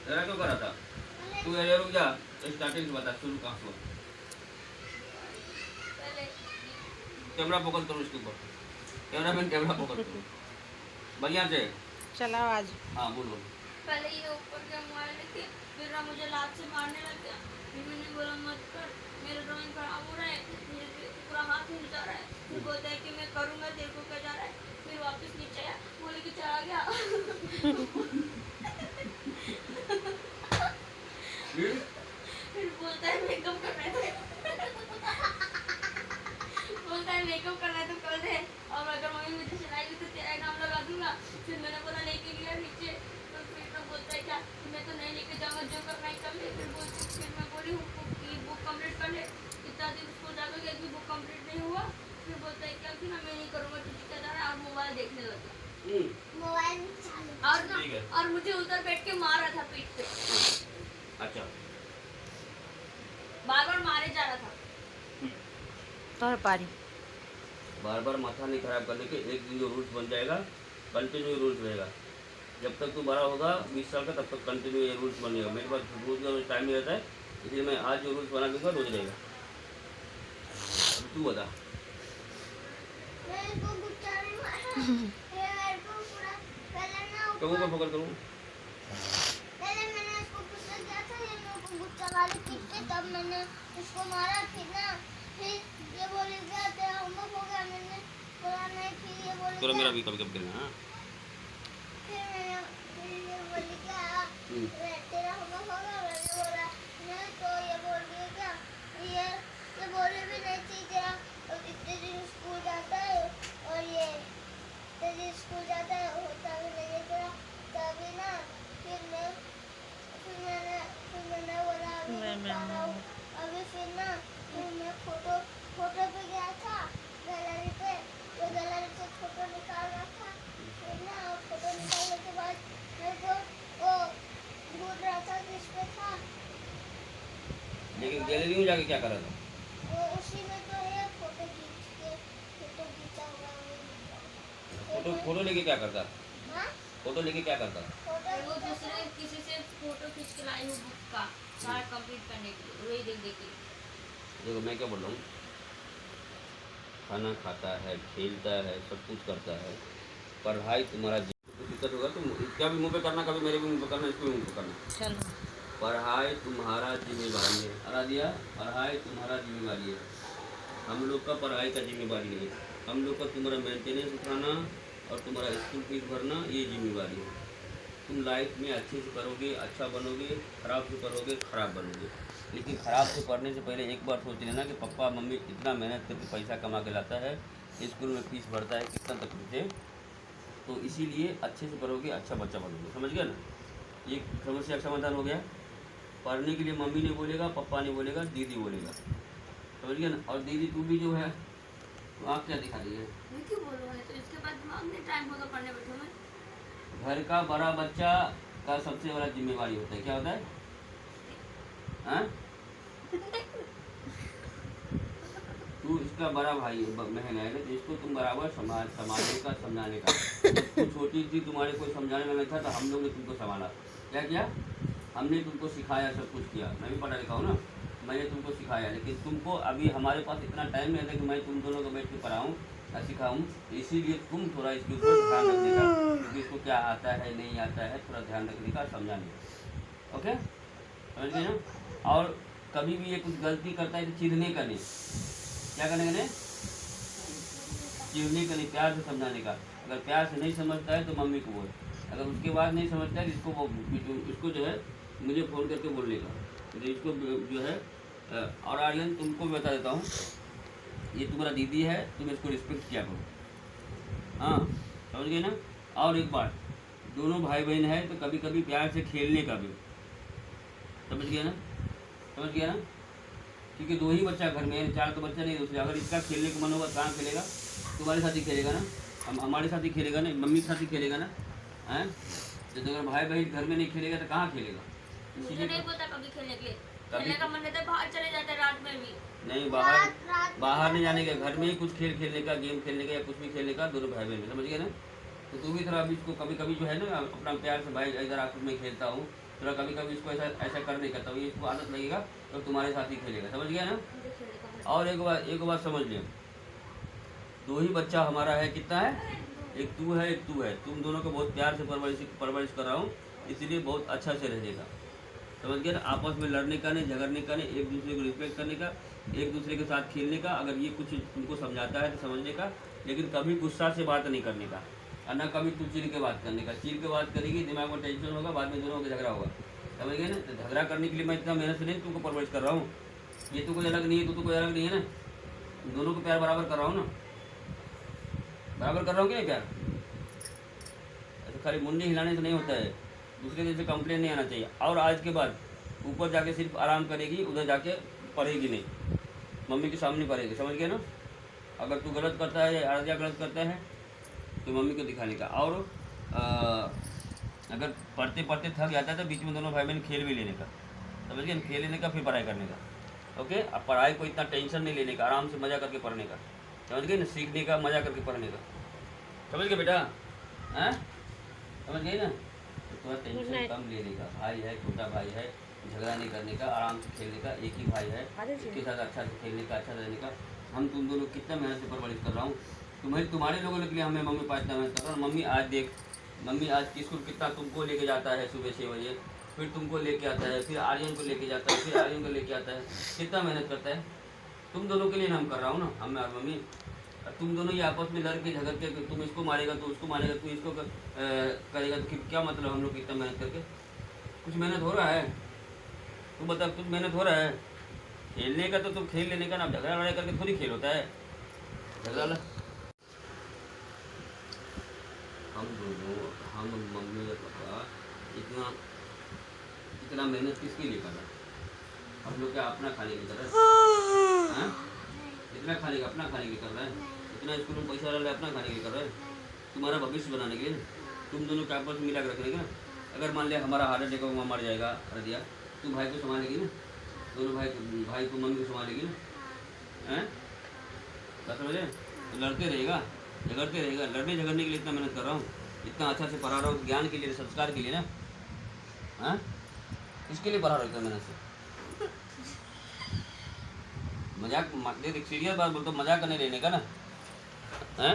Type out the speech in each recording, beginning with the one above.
तेरा क्यों करा था? तू ये रुक जा, स्टार्टिंग से बता, शुरू कहाँ से हुआ? कैमरा फोकस करो इसके ऊपर, कैमरामैन कैमरा फोकस करो बढ़िया से। चलाओ आज। हाँ बोलो। पहले ये ऊपर के मोबाइल लेके फिर ना मुझे लात से मारने लग गया। फिर मैंने बोला मत कर, मेरा ड्राइंग खराब हो रहा है, मेरे पूरा हाथ हिल जा रहा है। फिर बोलता है कि मैं करूँगा, तेरे को क्या जा रहा है। फिर वापस नीचे आया, बोले कि चला गया। फिर बोलता है मेकअप करना है, बोलता है मेकअप करना है तो कर दे, और अगर मम्मी मुझे सुनाएगी तो तेरा नाम लगा दूंगा। फिर मैंने बोला लेके गया नीचे, तो फिर तो बोलता है क्या मैं तो नहीं लेके जाऊंगा, जो करना है कर ले। फिर मैं बोली कि बुक कंप्लीट कर ले। इतना दिन स्कूल जाकर के भी बुक कंप्लीट नहीं हुआ। फिर बोलता है क्या कि ना मैं नहीं करूँगा, तुझे क्या जा रहा है, और मोबाइल देखने लगा। मोबाइल और ना, और मुझे उधर बैठ के मार रहा था पीठ पे। अच्छा, बार बार मारे जा रहा था। और पारी बार बार माथा नहीं खराब करने के। एक दिन जो रूल्स बन जाएगा, कंटिन्यू रूल्स रहेगा। जब तक तू बड़ा होगा 20 साल का, तब तक कंटिन्यू ये रूल्स बनेगा। मेरे पास रोज का रोज टाइम नहीं रहता है, इसलिए मैं आज जो रूल्स बना दूंगा रोज रहेगा। अब तू बता। कब को पकड़ करूँ? तब मैंने उसको मारा। फिर ना फिर ये बोलेगा तेरा होमवर्क हो गया, मैंने बोला नहीं। फिर ये बोलेगा चलो मेरा भी कभी कभी करना। हाँ फिर ये बोलेगा तेरा होमवर्क हो गया, मैंने बोला नहीं। तो ये बोल देगा ये बोले भी नहीं थी तेरा इतने दिन स्कूल जाता है, और ये इतने दिन स्कूल जाता है होता भी नहीं है तेरा। तभी ना फिर मैंने बोला अभी फिर ना मैं फोटो पे गया था गैलरी पे, तो गैलरी से फोटो निकाल रहा था। फिर ना फोटो निकालने के बाद मेरे को वो ढूंढ रहा था किस पे था। लेकिन गैलरी में जाके क्या कर रहा था? वो उसी में तो है, फोटो खींचा हुआ। फोटो लेके क्या करता? हाँ? फोटो लेके क्या करता? वो दूसरे किसी से फोटो खींच के लाई हूँ बुक का सारा कंप्लीट करने के लिए, वही देख के। देखो मैं क्या बोल रहा हूँ, खाना खाता है, खेलता है, सब कुछ करता है। पढ़ाई तुम्हारा दिक्कत होगा तो क्या भी मुँह पे करना, कभी मेरे भी मुँह पे करना, इसको भी मुँह पे करना। चलो पढ़ाई तुम्हारा जिम्मेवारी है। हरा दिया, पढ़ाई तुम्हारा जिम्मेवारी है। हम लोग का पढ़ाई का जिम्मेवारी नहीं है। हम लोग का तुम्हारा मेंटेनेंस उठाना और तुम्हारा स्कूल फीस भरना, ये जिम्मेवारी है। तुम लाइफ में अच्छे से करोगे, अच्छा बनोगे, खराब से करोगे, खराब बनोगे। लेकिन खराब से पढ़ने से पहले एक बार सोच लेना कि पापा मम्मी कितना मेहनत करके पैसा कमा के लाता है, स्कूल में फीस भरता है, कितना तकलीफ है। तो इसीलिए अच्छे से पढ़ोगे, अच्छा बच्चा बनोगे। समझ गया ना? ये समस्या का समाधान हो गया। पढ़ने के लिए मम्मी नहीं बोलेगा, पापा नहीं बोलेगा, दीदी बोलेगा। समझ गया ना? और दीदी तू भी जो है आप क्या दिखा रही है? मैं क्यों बोलूँ? तो इसके बाद दिमाग में टाइम होगा पढ़ने बैठो में। घर का बड़ा बच्चा का सबसे बड़ा जिम्मेवारी होता है, क्या होता है? हाँ? तू इसका बड़ा भाई बहन है ना, तो इसको तुम बराबर संभालने का, समझाने का। तू छोटी थी, तुम्हारे कोई समझाने वाला नहीं था, तो हम लोग ने तुमको संभाला। क्या किया? हमने तुमको सिखाया, सब कुछ किया। मैं भी पढ़ा लिखा हूँ ना, मैंने तुमको सिखाया। लेकिन तुमको अभी हमारे पास इतना टाइम नहीं था कि मैं तुम दोनों को बैठ के पढ़ाऊँ या सिखाऊँ। इसीलिए तुम थोड़ा इसके ऊपर ध्यान रखने का, क्योंकि इसको क्या आता है नहीं आता है, थोड़ा ध्यान रखने का, समझाने का। ओके, समझ गए ना? और कभी भी ये कुछ गलती करता है तो चिढ़ने का नहीं। क्या करने का नहीं? चिढ़ने का नहीं, प्यार से समझाने का। अगर प्यार से नहीं समझता है तो मम्मी को बोल। अगर उसके बाद नहीं समझता है इसको जो है मुझे फ़ोन करके बोलने का। तो इसको जो है और आर्यन तुमको भी बता देता हूँ, ये तुम्हारा दीदी है, तुम इसको रिस्पेक्ट किया करो। हाँ, समझ गए ना? और एक बात, दोनों भाई बहन है तो कभी कभी प्यार से खेलने का भी। समझ गया ना? समझ गया ना? क्योंकि दो ही बच्चा घर में है, चार तो बच्चा नहीं दूसरे। अगर इसका खेलने का मन होगा कहाँ खेलेगा? तुम्हारे साथ ही खेलेगा ना, हमारे साथ ही खेलेगा ना, मम्मी के साथ ही खेलेगा ना। हैं? तो अगर भाई बहन घर में नहीं खेलेगा तो कहाँ खेलेगा? मुझे नहीं पता कभी खेलने के लिए। खेलने का मन रहता है बाहर चले जाते हैं रात में भी। नहीं, बाहर नहीं जाने का, घर में ही कुछ खेल खेलने का, गेम खेलने का या कुछ भी खेलने का, दोनों भाई बहन में। समझ गए ना? तो तू भी थोड़ा अभी इसको कभी कभी जो है ना अपना प्यार से, भाई इधर आपस में खेलता हूँ, थोड़ा कभी कभी इसको ऐसा ऐसा करने का, तभी इसको आदत लगेगा तो तुम्हारे साथ ही खेलेगा, समझ गया ना। और एक बात समझ लियो, दो ही बच्चा हमारा है, कितना है, एक तू है एक तू है, तुम दोनों को बहुत प्यार से परवरिश कर रहा हूँ, इसीलिए बहुत अच्छा से रहेगा, समझ गया ना। आपस में लड़ने का नहीं, झगड़ने का नहीं, एक दूसरे को रिस्पेक्ट करने का, एक दूसरे के साथ खेलने का। अगर ये कुछ तुमको समझाता है तो समझने का, लेकिन कभी गुस्सा से बात नहीं करने का, और ना कभी तू चिढ़ के बात करने का। चिढ़ के बात करेगी दिमाग में टेंशन होगा, बाद में दोनों का झगड़ा होगा, समझ गए ना। तो झगड़ा करने के लिए मैं इतना मेहनत से नहीं तुमको परवरिश कर रहा हूँ, ये तो कोई अलग नहीं है, तो कोई अलग नहीं है ना, दोनों को प्यार बराबर कर रहा हूँ ना, बराबर कर रहा हूँ क्या प्यार। ऐसे खाली मुंडी हिलाने से नहीं होता है, दूसरे दिन से कंप्लेन नहीं आना चाहिए। और आज के बाद ऊपर जाके सिर्फ आराम करेगी, उधर जाके पढ़ेगी नहीं, मम्मी के सामने पढ़ेगी, समझ गया ना। अगर तू गलत करता है या आराध्या गलत करता है तो मम्मी को दिखाने का। और अगर पढ़ते पढ़ते थक जाता है तो बीच में दोनों भाई बहन खेल भी लेने का, समझ गए, खेल लेने का फिर पढ़ाई करने का। ओके, अब पढ़ाई को इतना टेंशन नहीं लेने का, आराम से मज़ा करके पढ़ने का, समझ गए ना, सीखने का, मज़ा करके पढ़ने का, समझ गए बेटा, हैं, समझ गए ना। तो थोड़ा टेंशन कम लेने का, भाई है, छोटा भाई है, झगड़ा नहीं करने का, आराम से खेलने का, एक ही भाई है, उसके साथ अच्छा से खेलने का, अच्छा रहने का। हम तुम दोनों कितना मेहनत से परवरिश कर रहा हूँ, तुम्हारे लोगों के लिए हमें मम्मी पापा इतना मेहनत कर रहा हूँ। मम्मी आज देख, मम्मी आज स्कूल कितना तुमको लेके जाता है, सुबह 6 बजे, फिर तुमको लेके आता है, फिर आर्यन को लेके जाता है, फिर आर्यन को लेके आता है, कितना मेहनत करता है। तुम दोनों के लिए नाम कर रहा हूँ ना, हम और मम्मी। तुम दोनों ये आपस में लड़ के झगड़ के, तुम इसको मारेगा तो उसको मारेगा, तू इसको करेगा, तो क्या मतलब हम लोग कितना मेहनत करके, कुछ मेहनत हो रहा है, तू बता, कुछ मेहनत हो रहा है। खेलने का तो तुम खेल लेने का ना, झगड़ा लड़ाई करके थोड़ी खेल होता है, झगड़ा। हम दोनों, हम मम्मी और पापा इतना मेहनत किसके लिए कर रहे हैं, हम लोग क्या अपना खाने के लिए कर रहे हैं, इतना खाने का अपना खाने के लिए कर रहे हैं, इतना स्कूल में पैसा डाल रहे अपना खाने के लिए कर रहे हैं, तुम्हारा भविष्य बनाने के लिए, तुम दोनों के आपस में मिला कर रखने का। अगर मान लिया हमारा हार्ट अटैक वहाँ मर जाएगा, कर दिया, तुम भाई को संभालेगी ना, दोनों भाई को मम्मी को संभालेगी ना, हैं, क्या समझे। तो लड़ते रहेगा, झगड़ते रहेगा, लड़ने झगड़ने के लिए इतना मेहनत कर रहा हूँ, इतना अच्छा से पढ़ा रहा हूँ, ज्ञान के लिए, संस्कार के लिए ना, हाँ, इसके लिए पढ़ा रहा हूँ इतना मेहनत से। मजाक, देख सीरियस बात बोलते, मजाक करने लेने का ना, हैं।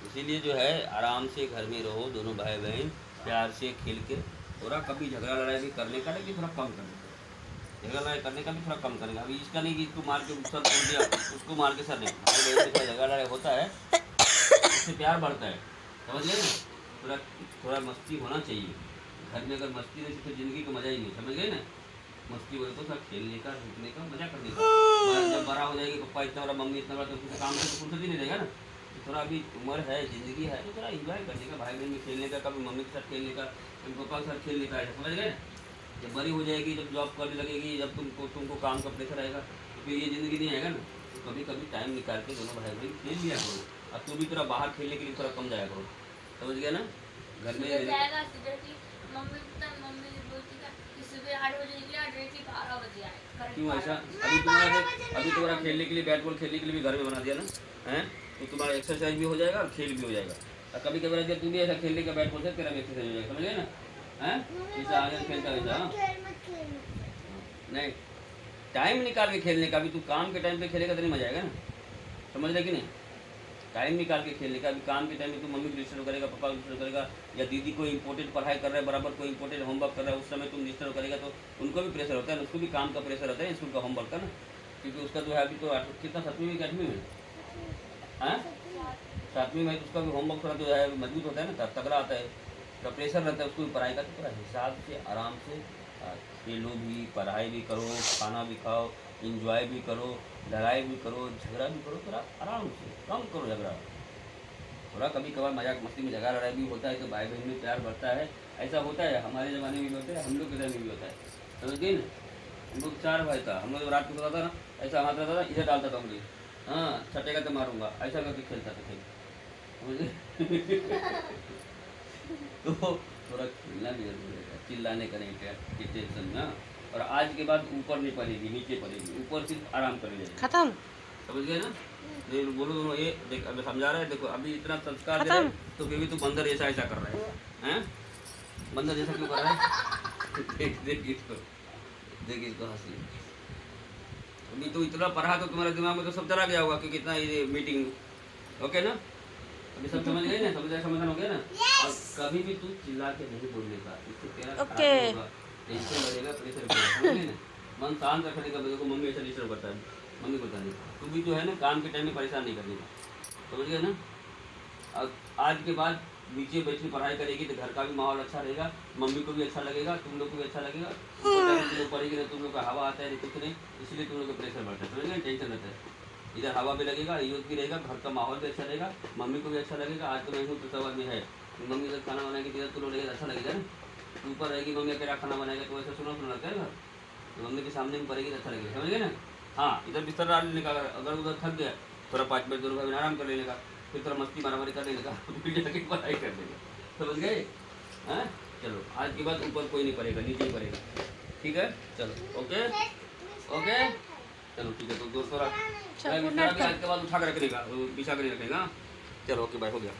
इसीलिए जो है आराम से घर में रहो, दोनों भाई बहन प्यार से खेल के, थोड़ा कभी झगड़ा लड़ाई भी करने का, लेकिन थोड़ा कम करने का, झगड़ा लड़ाई करने का भी थोड़ा कम करने का। अभी इसका नहीं कि इसको मार के सर तोड़ दिया, उसको मार के सर नहीं, झगड़ा लड़ाई होता है, इससे प्यार बढ़ता है, समझ गए ना। थोड़ा थोड़ा मस्ती होना चाहिए घर में, अगर मस्ती नहीं तो ज़िंदगी का मज़ा ही नहीं, समझ गए ना। मस्ती बोले तो सब खेलने का, रुकने का, मजा करने का। जब बड़ा हो जाएगी, पप्पा इतना बड़ा, मम्मी इतना बड़ा, तो किसी काम से तो फुर्सत ही नहीं रहेगा ना। तो थोड़ा अभी उम्र है, ज़िंदगी है, तो थोड़ा इंजॉय करने का, भाई बहन में खेलने का, कभी मम्मी के साथ खेलने का, कभी पापा के साथ खेलने का, समझ गए ना। जब बड़ी हो जाएगी, जब जॉब करने लगेगी, जब तुमको काम का प्रेशर आएगा, तो फिर ये ज़िंदगी नहीं आएगा ना। तो कभी कभी टाइम निकाल के दोनों भाई बहन खेल लिया करो। अब तू भी थोड़ा बाहर खेलने के लिए थोड़ा कम जाया करो, समझ गया ना। घर में सुबह 8 बजे निकले, 12 बजे आए। क्यों ऐसा? अभी तुम्हारा खेलने के लिए, बैट बॉल खेलने के लिए भी घर में बना दिया ना, हैं, तो तुम्हारा एक्सरसाइज भी हो जाएगा और खेल भी हो जाएगा। और कभी कभी जब तू भी ऐसा खेलने का बैट बॉल से, तेरा भी एक्सरसाइज हो जाएगा, समझ गए ना, हैं। जैसा आगे खेलता वैसा, नहीं, टाइम निकाल के खेलने का। अभी तू काम के टाइम पे खेलेगा तो नहीं मजा आएगा ना, समझ रहे कि नहीं। टाइम निकाल के खेलने का। अभी काम के टाइम में तू मम्मी को डिस्टर्ब करेगा, पापा को डिस्टर्ब करेगा, या दीदी को इंपॉर्टेंट पढ़ाई कर रहा है, बराबर कोई इंपॉर्टेंट होमवर्क कर रहा है, उस समय तुम डिस्टर्ब करेगा तो उनको भी प्रेशर होता है, उसको भी काम का प्रेशर होता है, स्कूल का होमवर्क का ना। क्योंकि उसका जो है अभी तो कितना 7वीं में कि 8वीं में, हाँ 7वीं में, तो उसका भी होमवर्क थोड़ा जो है मजबूत होता है ना, तगड़ा आता है, तो प्रेशर रहता है उसको भी पढ़ाई का। तो थोड़ा हिसाब से आराम से खेलो भी, पढ़ाई भी करो, खाना भी खाओ, इंजॉय भी करो, लड़ाई भी करो, झगड़ा भी करो, थोड़ा आराम से कम करो झगड़ा। थोड़ा कभी कभार मजाक मस्ती में झगड़ा लड़ाई भी होता है, तो भाई बहन में प्यार बढ़ता है। ऐसा होता है, हमारे ज़माने में भी होता है, हम लोग के टाइम में भी होता है, समझ गए ना। हम लोग 4 भाई था, हम लोग रात को होता था ना, ऐसा हाथ रहता था, इधर डालता था उंगली, हाँ छटेगा तो मारूंगा, ऐसा करके खेलता था खेल, तो थोड़ा खेलना भी जरूरी है, चिल्लाने का नहीं, टेंशन ना। और आज के बाद ऊपर नहीं पड़ेगी, नीचे पड़ेगी, ऊपर सिर्फ आराम कर ले, खत्म, समझ गए ना। बोलो दोनों, ये देख अभी समझा रहे हैं, देखो अभी इतना संस्कार दे रहे हैं, तो फिर भी तू बंदर ऐसा ऐसा कर रहे हैं, बंदा जैसा क्यों कर रहा है? देख इसको हंसी। अभी तो इतना पढ़ा तो तुम्हारे दिमाग में तो सब चला गया होगा कि कितना ये मीटिंग। ओके ना? अभी सब समझ गए ना? समाधान हो गया ना? और कभी भी तू चिल्ला के नहीं बोलने का, इससे तेरा ओके। टेंशन बढ़ेगा, प्रेशर बढ़ेगा, समझ गए ना? मन शांत रखने का। देखो मम्मी ऐसा डिस्टर्ब करता है, मम्मी को नहीं। तू भी जो है ना काम के टाइम में परेशान नहीं करने का, समझ गए ना? और आज के बाद नीचे बैठ के पढ़ाई करेगी तो घर का भी माहौल अच्छा रहेगा, मम्मी को भी अच्छा लगेगा, तुम लोग को भी अच्छा लगेगा। तुम लोग पढ़ेगी ना, तुम लोग का हवा आता है कुछ नहीं, इसलिए तुम लोग का प्रेशर बढ़ता है, समझ गए? टेंशन रहता है। इधर हवा भी लगेगा, यूथ भी रहेगा, घर का माहौल भी अच्छा रहेगा, मम्मी को भी अच्छा लगेगा। आज तो मैं हूँ तो सवाल में है, मम्मी का खाना बनाएगी तो तुम लोग लगेगा, अच्छा लगेगा ना? तू ऊपर रहेगी, मम्मी अकेला खाना बनाएगा तो ऐसा सुना लगता है घर, तो मम्मी के सामने में पड़ेगी तो अच्छा लगेगा, समझ गए ना? हाँ, इधर बिस्तर डाल लेने का, अगर उधर थक गया थोड़ा 5 मिनट दोनों भाई बहन आराम कर लेने का, फिर थोड़ा मस्ती मारामारी कर लेने का, फिर जाके पढ़ाई कर लेगा, समझ गए? हाँ, चलो आज के बाद ऊपर कोई नहीं पड़ेगा, नीचे ही पड़ेगा, ठीक है? चलो ओके ओके, चलो ठीक है। तो दोस्तों आज के बाद उठा कर रखने का, बिछा कर रखेगा। चलो ओके, बाय, हो गया।